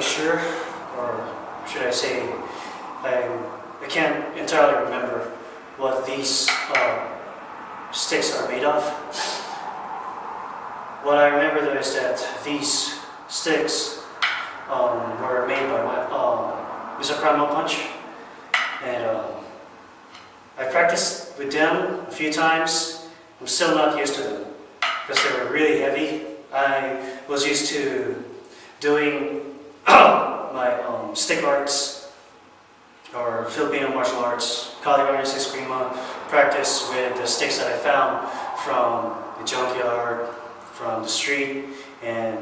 sure, or should I say, I can't entirely remember what these sticks are made of. What I remember though is that these sticks were made by Mr. Primalpunch, and I practiced with them a few times. I'm still not used to them because they were really heavy. I was used to doing my stick arts or Filipino martial arts, Kali Arnis Eskrima practice with the sticks that I found from the junkyard, from the street, and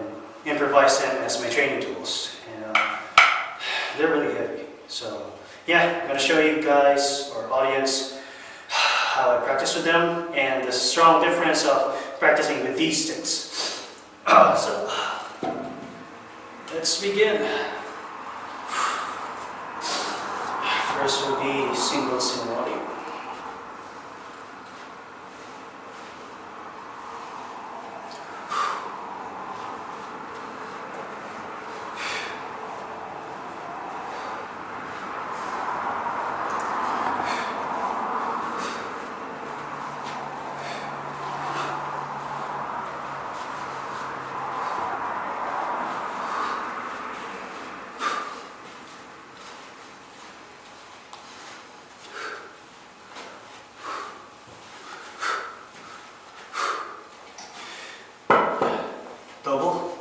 improvise them as my training tools. And they're really heavy. So yeah, I'm going to show you guys, or audience, how I practice with them and the strong difference of practicing with these sticks. So let's begin. First will be singles in volume. Double.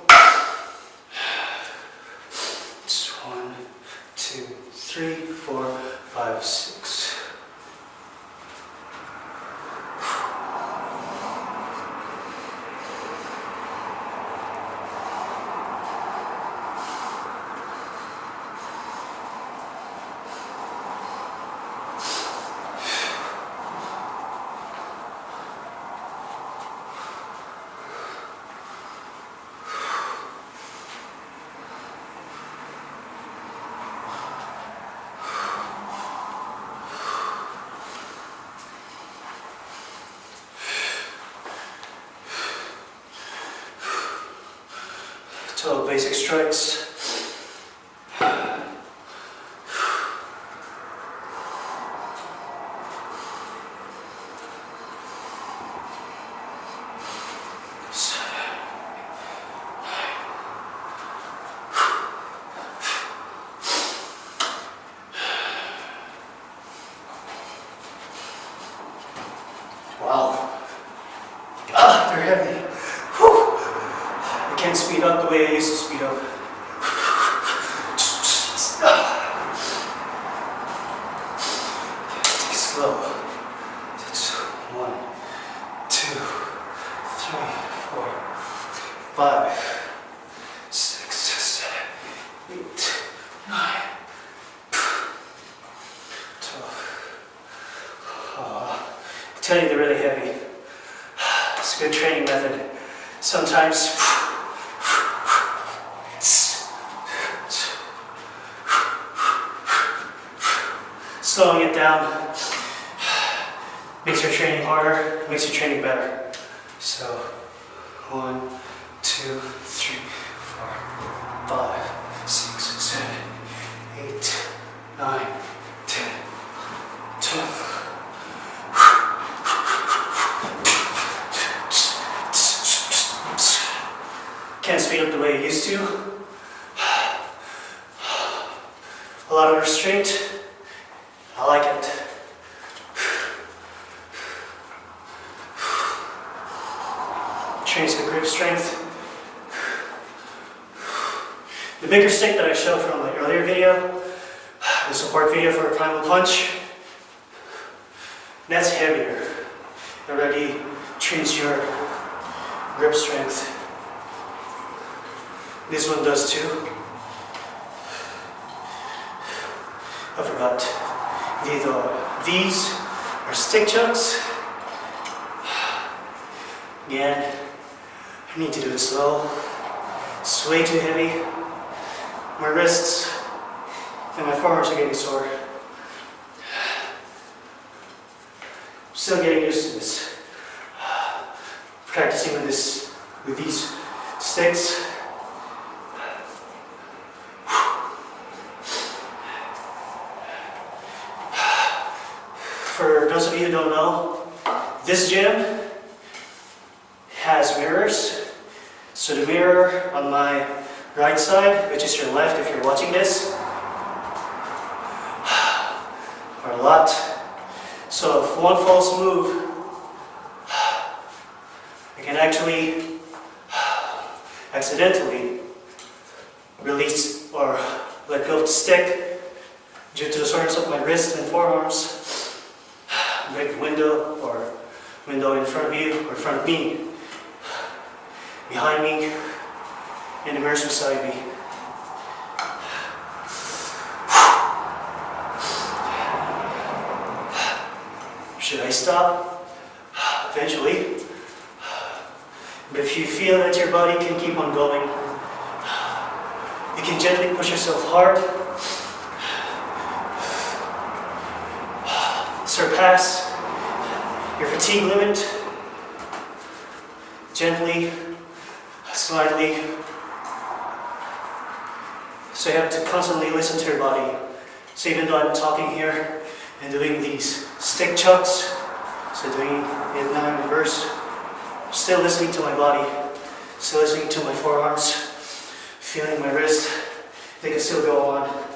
It's 1, 2, 3, 4, 5, 6. So basic strikes. Wow. They're heavy. Whew. I can't speed up the way I used to speed up. Take it slow. It's 1, 2, 3, 4, 5, 6, 7, 8, 9, 12. I tell you, they're really heavy. It's a good training method. Sometimes slowing it down makes your training harder, makes your training better. So 1, 2, 3, 4, 5, 6, 7, 8, 9, 10, 12. Can't speed up the way I used to. A lot of restraint. I like it. Trains the grip strength. The bigger stick that I showed from my earlier video, the support video for Primalpunch, that's heavier. It already trains your grip strength. This one does too. I forgot. These are stick chucks. Again, I need to do it slow. It's way too heavy. My wrists and my forearms are getting sore. Still getting used to this. Practicing with these sticks. For those of you who don't know, this gym has mirrors. So the mirror on my right side, which is your left if you're watching this, are a lot. So if one false move, I can actually accidentally release or let go of the stick due to the soreness of my wrist and forearms, break the window or window in front of you or in front of me, behind me, and the mirrors beside me. Should I stop? Eventually. But if you feel that your body can keep on going, you can gently push yourself hard, surpass your fatigue limit, gently, slightly. So you have to constantly listen to your body. So even though I'm talking here and doing these stick chucks, so doing it now in reverse, I'm still listening to my body, still listening to my forearms, feeling my wrist. They can still go on.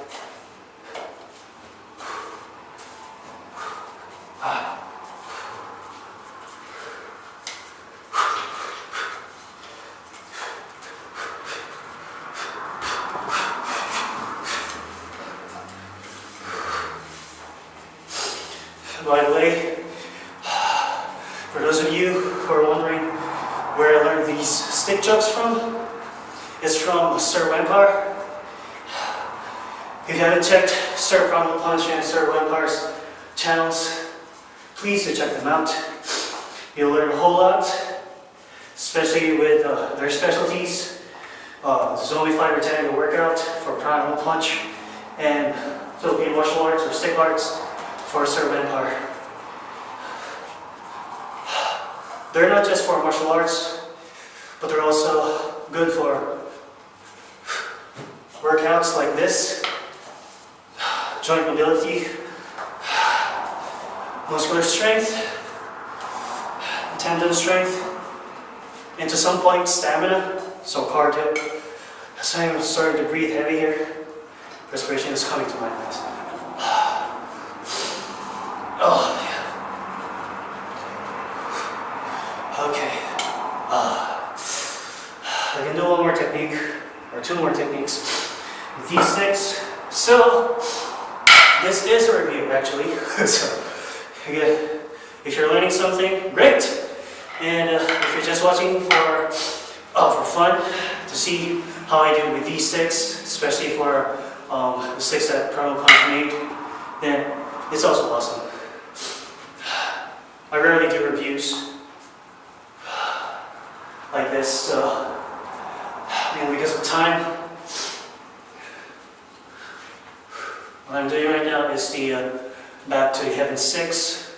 By the way, for those of you who are wondering where I learned these stick chucks from, it's from Sir Wmpyr. If you haven't checked Sir Primalpunch and Sir Wmpyr's channels, please do check them out. You'll learn a whole lot, especially with their specialties. Zombie fighter technical workout for Primalpunch and Philippine martial arts or stick arts for Sir Wmpyr. They're not just for martial arts, but they're also good for workouts like this, joint mobility, muscular strength, tendon strength, and to some point stamina, so cardio. So I'm starting to breathe heavy here. Perspiration is coming to my eyes. Oh, yeah. Okay. I can do one more technique, or two more techniques with these sticks. So, this is a review actually. So, again, if you're learning something, great. And if you're just watching for fun, to see how I do with these sticks, especially for the sticks that Primalpunch made, then it's also awesome. I rarely do reviews like this, so because of time, what I'm doing right now is the back to Heaven 6,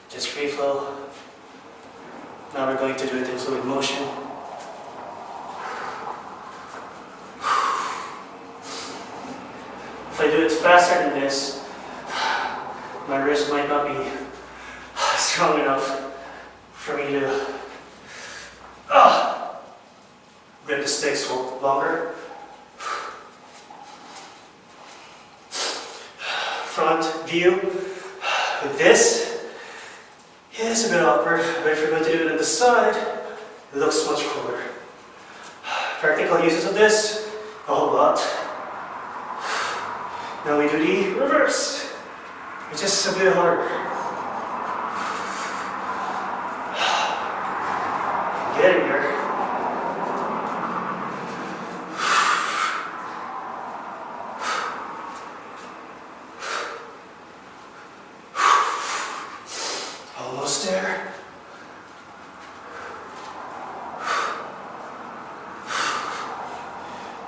just free flow. Now we're going to do it in fluid motion. If I do it faster than this, my wrist might not be strong enough for me to grip the sticks longer. Front view with this is a bit awkward, but if you're going to do it on the side, it looks much cooler. Practical uses of this, a whole lot. Now we do the reverse, which is a bit harder. Getting there. Almost there.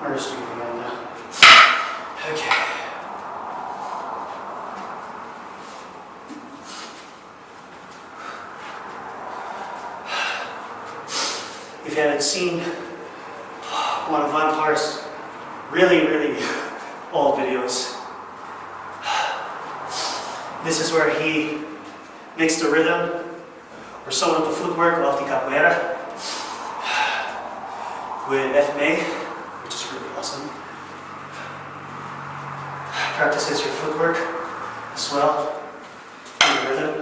We're just moving on now. Okay. If you haven't seen one of Wmpyr's really old videos, This is where he makes the rhythm or some of the footwork of the capoeira with FMA, which is really awesome. Practices your footwork as well in the rhythm.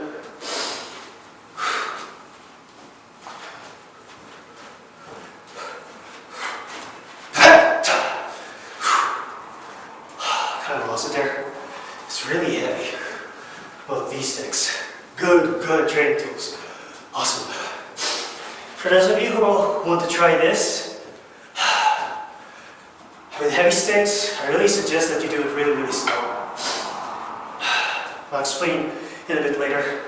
Kind of lost it there. It's really heavy. Both these sticks. Good training tools. Awesome. For those of you who want to try this, with heavy sticks, I really suggest that you do it really slow. I'll explain in a bit later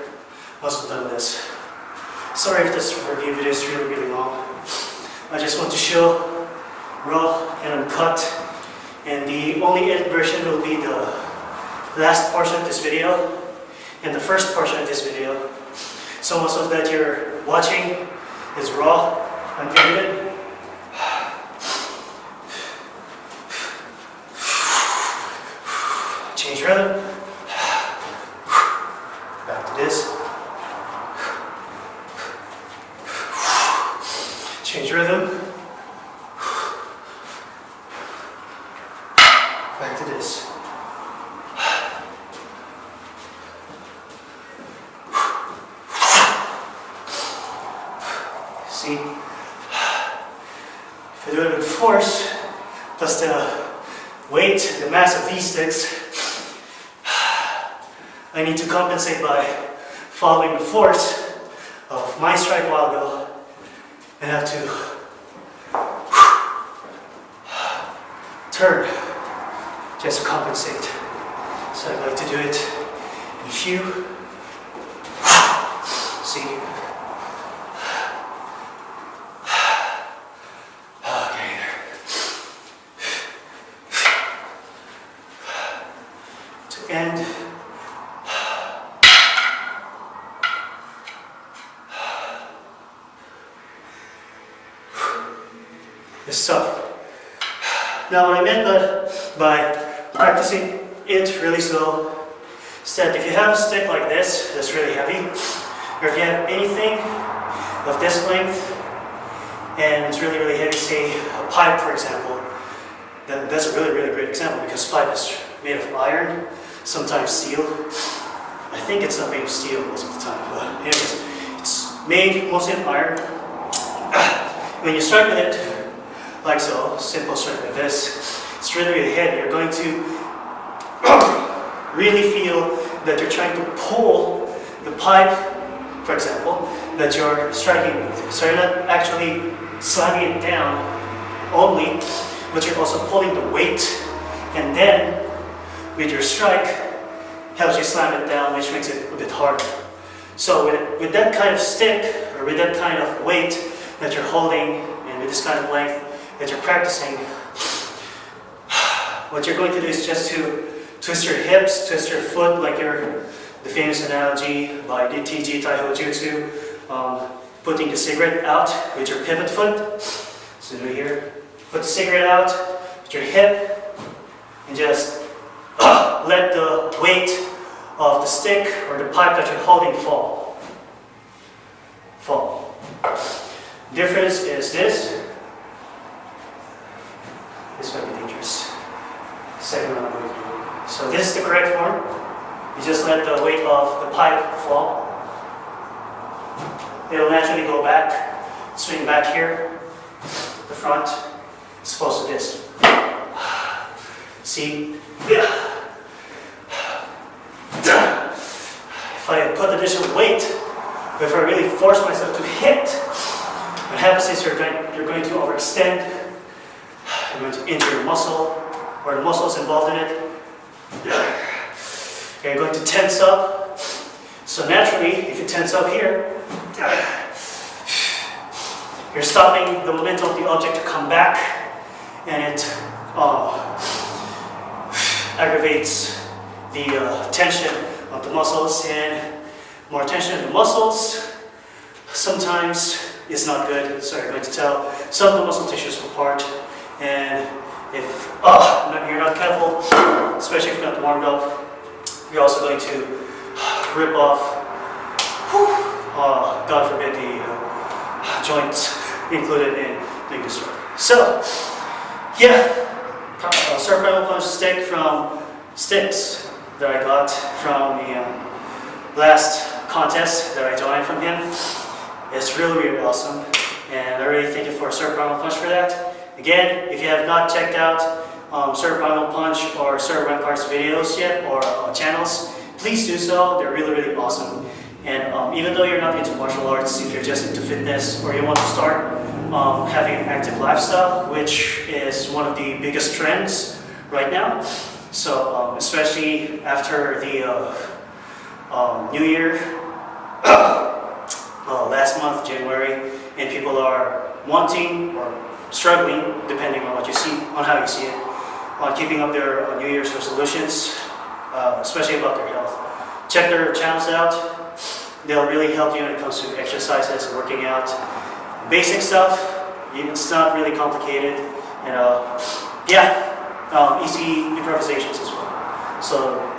once we're done with this. Sorry if this review video is really long. I just want to show raw and uncut, and the only edited version will be the last portion of this video and the first portion of this video. So most of that you're watching is raw, unedited. Change rhythm. Back to this. Change rhythm. Back to this. See? If I do it with force, plus the weight, the mass of these sticks, I need to compensate by following the force of my strike while go and have to turn just to compensate. So I like to do it in a few. See? Okay, there. To end. This stuff. Now what I meant by practicing it really slow is that if you have a stick like this that's really heavy, or if you have anything of this length and it's really heavy, say a pipe for example, that's a really great example because pipe is made of iron, sometimes steel. I think it's not made of steel most of the time, but anyways, it's made mostly of iron. When you start with it, like so, simple strike like this, it's really heavy. You're going to really feel that you're trying to pull the pipe, for example, that you're striking with. So you're not actually slamming it down only, but you're also pulling the weight, and then with your strike, helps you slam it down, which makes it a bit harder. So with that kind of stick, or with that kind of weight that you're holding, and with this kind of length that you're practicing, what you're going to do is just to twist your hips, twist your foot, like the famous analogy by the TG Taiho Jutsu, putting the cigarette out with your pivot foot. So do it here. Put the cigarette out with your hip, and just let the weight of the stick or the pipe that you're holding fall. Difference is this. This might be dangerous. Second round. So this is the correct form. You just let the weight of the pipe fall. It'll naturally go back, swing back here, the front, as opposed to this. See? If I put additional weight, if I really force myself to hit, what happens is you're going to overextend. You're going to injure the muscle, or the muscle is involved in it. You're going to tense up. So naturally, if you tense up here, you're stopping the momentum of the object to come back, and it aggravates the tension of the muscles, and more tension in the muscles sometimes is not good. So you're going to tell some of the muscle tissues apart. And if you're not careful, especially if you're not warmed up, you're also going to rip off, God forbid, the joints included in being destroyed. So, yeah, Sir Primalpunch stick from Sticks that I got from the last contest that I joined from him. It's really, really awesome, and I really thank you for Sir Primalpunch for that. Again, if you have not checked out Sir Primalpunch or Sir Wmpyr's videos yet, or channels, please do so. They're really, really awesome. And even though you're not into martial arts, if you're just into fitness or you want to start having an active lifestyle, which is one of the biggest trends right now. So especially after the New Year, last month, January, and people are wanting or struggling, depending on what you see, on how you see it, on keeping up their New Year's resolutions, especially about their health. Check their channels out. They'll really help you when it comes to exercises, working out, basic stuff. It's not really complicated, and easy improvisations as well. So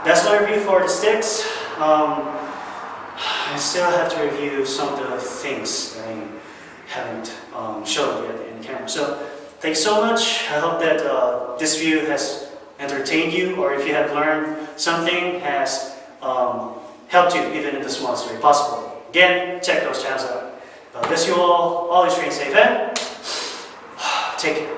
that's my review for the sticks. I still have to review some of the things that I haven't shown yet in the camera. So thanks so much. I hope that this view has entertained you, or if you have learned something, has helped you even in the smallest way possible. Again, check those channels out. God bless you all. Always remain safe and take care.